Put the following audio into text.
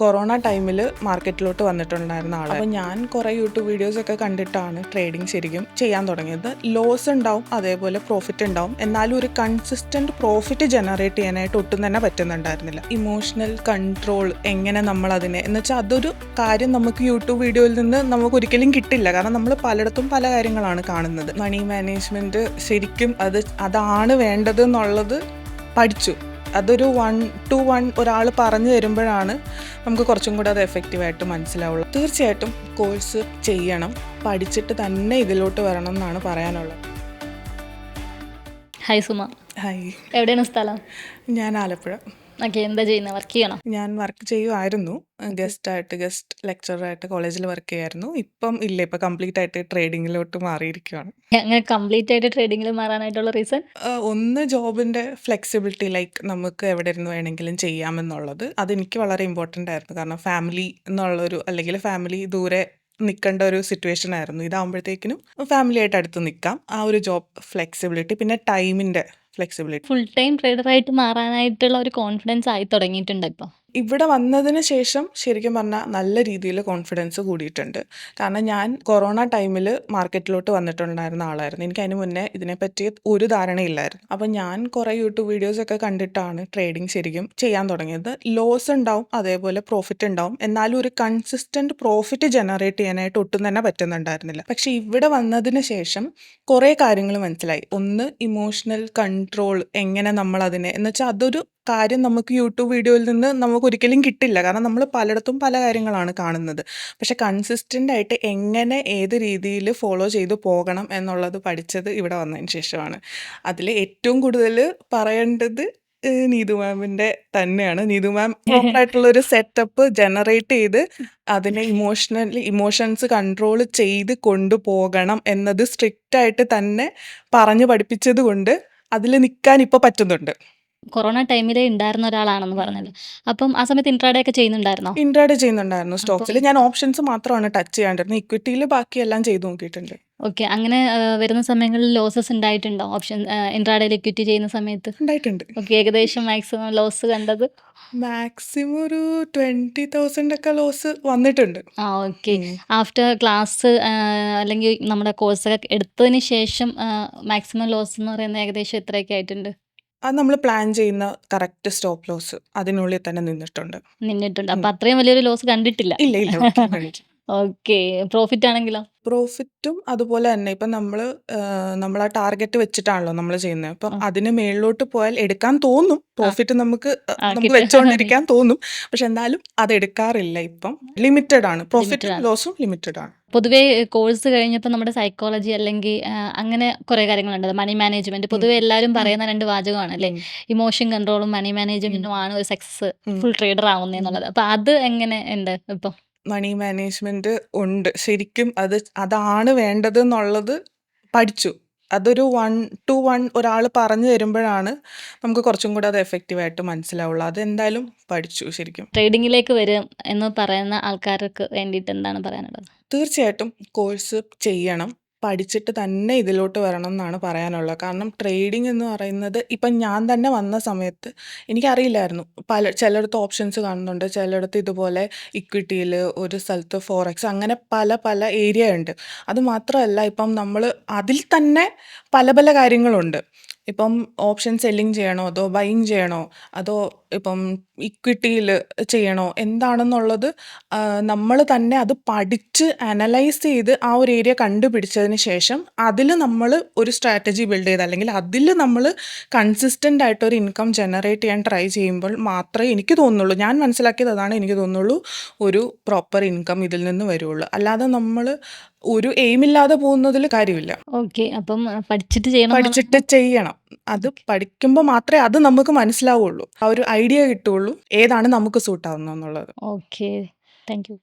Corona ടൈമിൽ മാർക്കറ്റിലോട്ട് വന്നിട്ടുണ്ടായിരുന്ന ആളാണ്. അപ്പോൾ ഞാൻ കുറേ യൂട്യൂബ് വീഡിയോസ് ഒക്കെ കണ്ടിട്ടാണ് ട്രേഡിംഗ് ശരിക്കും ചെയ്യാൻ തുടങ്ങിയത്. ലോസ് ഉണ്ടാവും, അതേപോലെ പ്രോഫിറ്റ് ഉണ്ടാവും. എന്നാലും ഒരു കൺസിസ്റ്റന്റ് പ്രോഫിറ്റ് ജനറേറ്റ് ചെയ്യാനായിട്ട് ഒട്ടും തന്നെ പറ്റുന്നുണ്ടായിരുന്നില്ല. ഇമോഷണൽ കൺട്രോൾ എങ്ങനെ നമ്മൾ അതിനെ എന്ന് വെച്ചാൽ അതൊരു കാര്യം നമുക്ക് യൂട്യൂബ് വീഡിയോയിൽ നിന്ന് നമുക്ക് ഒരിക്കലും കിട്ടില്ല. കാരണം നമ്മൾ പലയിടത്തും പല കാര്യങ്ങളാണ് കാണുന്നത്. മണി മാനേജ്മെന്റ് ശരിക്കും അതാണ് വേണ്ടത് എന്നുള്ളത് പഠിച്ചു. അതൊരു 1 to 1 ഒരാൾ പറഞ്ഞു തരുമ്പോഴാണ് നമുക്ക് കുറച്ചും കൂടെ അത് എഫക്റ്റീവായിട്ട് മനസ്സിലാവുള്ളൂ. തീർച്ചയായിട്ടും കോഴ്സ് ചെയ്യണം, പഠിച്ചിട്ട് തന്നെ ഇതിലോട്ട് വരണം എന്നാണ് പറയാനുള്ളത്. ഹായ് സുമ. ഹായ്, എവിടെയാണ് സ്ഥലം? ഞാൻ ആലപ്പുഴ. ഓക്കെ, എന്താ ചെയ്യുന്നത്? വർക്ക് ചെയ്യണം? ഞാൻ വർക്ക് ചെയ്യുമായിരുന്നു, ഗസ്റ്റ് ലെക്ചറായിട്ട് കോളേജിൽ വർക്ക് ചെയ്യായിരുന്നു. ഇപ്പം കംപ്ലീറ്റ് ആയിട്ട് ട്രേഡിങ്ങിലോട്ട് മാറിയിരിക്കുകയാണ്. അങ്ങനെ കംപ്ലീറ്റ് ആയിട്ട് ട്രേഡിങ്ങിൽ മാറാനായിട്ടുള്ള റീസൺ? ഒന്ന് ജോബിൻ്റെ ഫ്ലെക്സിബിലിറ്റി, ലൈക്ക് നമുക്ക് എവിടെ ഇരുന്ന് വേണമെങ്കിലും ചെയ്യാമെന്നുള്ളത് അതെനിക്ക് വളരെ ഇമ്പോർട്ടൻ്റ് ആയിരുന്നു. കാരണം ഫാമിലി എന്നുള്ളൊരു, അല്ലെങ്കിൽ ഫാമിലി ദൂരെ നിൽക്കേണ്ട ഒരു സിറ്റുവേഷൻ ആയിരുന്നു. ഇതാകുമ്പോഴത്തേക്കിനും ഫാമിലി ആയിട്ട് അടുത്ത് നിൽക്കാം. ആ ഒരു ജോബ് ഫ്ലെക്സിബിലിറ്റി, പിന്നെ ടൈമിൻ്റെ ഫ്ലെക്സിബിലിറ്റി. ഫുൾ ടൈം ട്രേഡറായിട്ട് മാറാനായിട്ടുള്ള ഒരു കോൺഫിഡൻസ് ആയി തുടങ്ങിയിട്ടുണ്ട് ഇപ്പോൾ. ഇവിടെ വന്നതിന് ശേഷം ശരിക്കും പറഞ്ഞാൽ നല്ല രീതിയിൽ കോൺഫിഡൻസ് കൂടിയിട്ടുണ്ട്. കാരണം ഞാൻ കൊറോണ ടൈമിൽ മാർക്കറ്റിലോട്ട് വന്നിട്ടുണ്ടായിരുന്ന ആളായിരുന്നു. എനിക്ക് അതിന് മുന്നേ ഇതിനെപ്പറ്റി ഒരു ധാരണയില്ലായിരുന്നു. അപ്പം ഞാൻ കുറേ യൂട്യൂബ് വീഡിയോസ് ഒക്കെ കണ്ടിട്ടാണ് ട്രേഡിംഗ് ശരിക്കും ചെയ്യാൻ തുടങ്ങിയത്. ലോസ് ഉണ്ടാവും, അതേപോലെ പ്രോഫിറ്റ് ഉണ്ടാവും. എന്നാലും ഒരു കൺസിസ്റ്റന്റ് പ്രോഫിറ്റ് ജനറേറ്റ് ചെയ്യാനായിട്ട് ഒട്ടും തന്നെ പറ്റുന്നുണ്ടായിരുന്നില്ല. പക്ഷെ ഇവിടെ വന്നതിന് ശേഷം കുറേ കാര്യങ്ങൾ മനസ്സിലായി. ഒന്ന്, ഇമോഷണൽ കൺട്രോൾ എങ്ങനെ നമ്മൾ അതിനെ എന്ന് വെച്ചാൽ അതൊരു കാര്യം നമുക്ക് യൂട്യൂബ് വീഡിയോയിൽ നിന്ന് നമുക്ക് ഒരിക്കലും കിട്ടില്ല. കാരണം നമ്മൾ പലയിടത്തും പല കാര്യങ്ങളാണ് കാണുന്നത്. പക്ഷെ കൺസിസ്റ്റൻ്റ് ആയിട്ട് എങ്ങനെ ഏത് രീതിയിൽ ഫോളോ ചെയ്ത് പോകണം എന്നുള്ളത് പഠിച്ചത് ഇവിടെ വന്നതിന് ശേഷമാണ്. അതിൽ ഏറ്റവും കൂടുതൽ പറയേണ്ടത് നീതു മാമിൻ്റെ തന്നെയാണ്. നീതു മാം പ്രോപ്പറായിട്ടുള്ളൊരു സെറ്റപ്പ് ജനറേറ്റ് ചെയ്ത് അതിനെ ഇമോഷൻസ് കൺട്രോൾ ചെയ്ത് കൊണ്ടുപോകണം എന്നത് സ്ട്രിക്റ്റ് ആയിട്ട് തന്നെ പറഞ്ഞു പഠിപ്പിച്ചത് കൊണ്ട് അതിൽ നിൽക്കാൻ ഇപ്പോൾ പറ്റുന്നുണ്ട്. കൊറോണ ടൈമിൽ ഉണ്ടായിരുന്ന ഒരാളാണെന്ന് പറഞ്ഞല്ലോ. അപ്പം ആ സമയത്ത് ഇൻട്രാഡേ ഒക്കെ ചെയ്യുന്നുണ്ടായിരുന്നോ? ഇൻട്രാഡേ ചെയ്യുന്നുണ്ടായിരുന്നു. സ്റ്റോക്സിൽ ഞാൻ ഓപ്ഷൻസ് മാത്രമാണ് ടച്ച് ചെയ്യാണ്ടിരുന്നത്. ഇക്വിറ്റിയിൽ ബാക്കിയെല്ലാം ചെയ്ത് നോക്കിയിട്ടുണ്ട്. ഓക്കെ, അങ്ങനെ വരുന്ന സമയങ്ങളിൽ ലോസസ് ഉണ്ടായിട്ടുണ്ടോ? ഓപ്ഷൻ ഇൻട്രാഡേയിൽ ഇക്വിറ്റി ചെയ്യുന്ന സമയത്ത് ഉണ്ടായിട്ടുണ്ട്. ഓക്കെ, ഏകദേശം മാക്സിമം ലോസ് കണ്ടത്? മാക്സിമം ഒരു 20,000 ഒക്കെ ലോസ് വന്നിട്ടുണ്ട്. ഓക്കെ. ആഫ്റ്റർ ക്ലാസ് അല്ലെങ്കിൽ നമ്മുടെ കോഴ്സൊക്കെ എടുത്തതിന് ശേഷം മാക്സിമം ലോസ് എന്ന് പറയുന്നത് ഏകദേശം എത്രയൊക്കെ ആയിട്ടുണ്ട്? അത് നമ്മൾ പ്ലാൻ ചെയ്യുന്ന കറക്റ്റ് സ്റ്റോപ്പ് ലോസ് അതിനുള്ളിൽ തന്നെ നിന്നിട്ടുണ്ട്. അപ്പൊ അത്രയും വലിയൊരു ലോസ് കണ്ടിട്ടില്ല. ഇല്ല. ഓക്കെ. പ്രോഫിറ്റ് ആണെങ്കിലോ? പ്രോഫിറ്റും അതുപോലെ തന്നെ ഇപ്പം നമ്മൾ ആ ടാർഗറ്റ് വെച്ചിട്ടാണല്ലോ നമ്മൾ ചെയ്യുന്നത്. അപ്പം അതിന് മേളിലോട്ട് പോയാൽ എടുക്കാൻ തോന്നും. പ്രോഫിറ്റ് നമുക്ക് വെച്ചോണ്ടിരിക്കാൻ തോന്നും. പക്ഷെ എന്നാലും അത് എടുക്കാറില്ല. ഇപ്പം ലിമിറ്റഡ് ആണ്. പ്രോഫിറ്റും ലോസും ലിമിറ്റഡ് ആണ്. പൊതുവേ കോഴ്സ് കഴിഞ്ഞപ്പോൾ നമ്മുടെ സൈക്കോളജി അല്ലെങ്കിൽ അങ്ങനെ കുറെ കാര്യങ്ങളുണ്ട്. മണി മാനേജ്മെന്റ് പൊതുവെ എല്ലാവരും പറയുന്ന 2 വാചകമാണ് അല്ലേ? ഇമോഷൻ കൺട്രോളും മണി മാനേജ്മെന്റും ആണ് ഒരു സക്സസ് ഫുൾ ട്രേഡർ ആവുന്നതെന്നുള്ളത്. അപ്പൊ അത് എങ്ങനെ ഉണ്ട് ഇപ്പം? മണി മാനേജ്മെന്റ് ഉണ്ട്. ശരിക്കും അതാണ് വേണ്ടത് എന്നുള്ളത് പഠിച്ചു. അതൊരു 1 to 1 ഒരാൾ പറഞ്ഞു തരുമ്പോഴാണ് നമുക്ക് കുറച്ചും കൂടെ അത് എഫക്റ്റീവായിട്ട് മനസ്സിലാവുള്ളൂ. അതെന്തായാലും പഠിച്ചു ശരിക്കും. ട്രേഡിങ്ങിലേക്ക് വരും എന്ന് പറയുന്ന ആൾക്കാർക്ക് വേണ്ടിയിട്ട് എന്താണ് പറയാനുള്ളത്? തീർച്ചയായിട്ടും കോഴ്സ് ചെയ്യണം, പഠിച്ചിട്ട് തന്നെ ഇതിലോട്ട് വരണം എന്നാണ് പറയാനുള്ളത്. കാരണം ട്രേഡിംഗ് എന്ന് പറയുന്നത് ഇപ്പം ഞാൻ തന്നെ വന്ന സമയത്ത് എനിക്കറിയില്ലായിരുന്നു. ചിലയിടത്ത് ഓപ്ഷൻസ് കാണുന്നുണ്ട്, ചിലയിടത്ത് ഇതുപോലെ ഇക്വിറ്റിയിൽ, ഒരു സ്ഥലത്ത് ഫോറക്സ്, അങ്ങനെ പല ഏരിയ ഉണ്ട്. അത് മാത്രമല്ല, ഇപ്പം നമ്മൾ അതിൽ തന്നെ പല കാര്യങ്ങളുണ്ട്. ഇപ്പം ഓപ്ഷൻ സെല്ലിങ് ചെയ്യണോ, അതോ ബൈയിങ് ചെയ്യണോ, അതോ ഇപ്പം ഇക്വിറ്റിയിൽ ചെയ്യണോ, എന്താണെന്നുള്ളത് നമ്മൾ തന്നെ അത് പഠിച്ച് അനലൈസ് ചെയ്ത് ആ ഒരു ഏരിയ കണ്ടുപിടിച്ചതിന് ശേഷം അതിൽ നമ്മൾ ഒരു സ്ട്രാറ്റജി ബിൽഡ് ചെയ്ത്, അല്ലെങ്കിൽ അതിൽ നമ്മൾ കൺസിസ്റ്റൻ്റ് ആയിട്ടൊരു ഇൻകം ജനറേറ്റ് ചെയ്യാൻ ട്രൈ ചെയ്യുമ്പോൾ മാത്രമേ എനിക്ക് തോന്നുള്ളൂ, ഞാൻ മനസ്സിലാക്കിയത് അതാണ്, എനിക്ക് തോന്നുള്ളൂ ഒരു പ്രോപ്പർ ഇൻകം ഇതിൽ നിന്ന് വരുള്ളൂ. അല്ലാതെ നമ്മൾ ഒരു എയിമില്ലാതെ പോകുന്നതിൽ കാര്യമില്ല. ഓക്കെ, അപ്പം പഠിച്ചിട്ട് ചെയ്യണം. അത് പഠിക്കുമ്പോൾ മാത്രമേ അത് നമുക്ക് മനസ്സിലാവുള്ളൂ, ആ ഒരു ഐഡിയ കിട്ടുള്ളൂ, ഏതാണ് നമുക്ക് സൂട്ടാവുന്നത് എന്നുള്ളത്. Okay, thank you.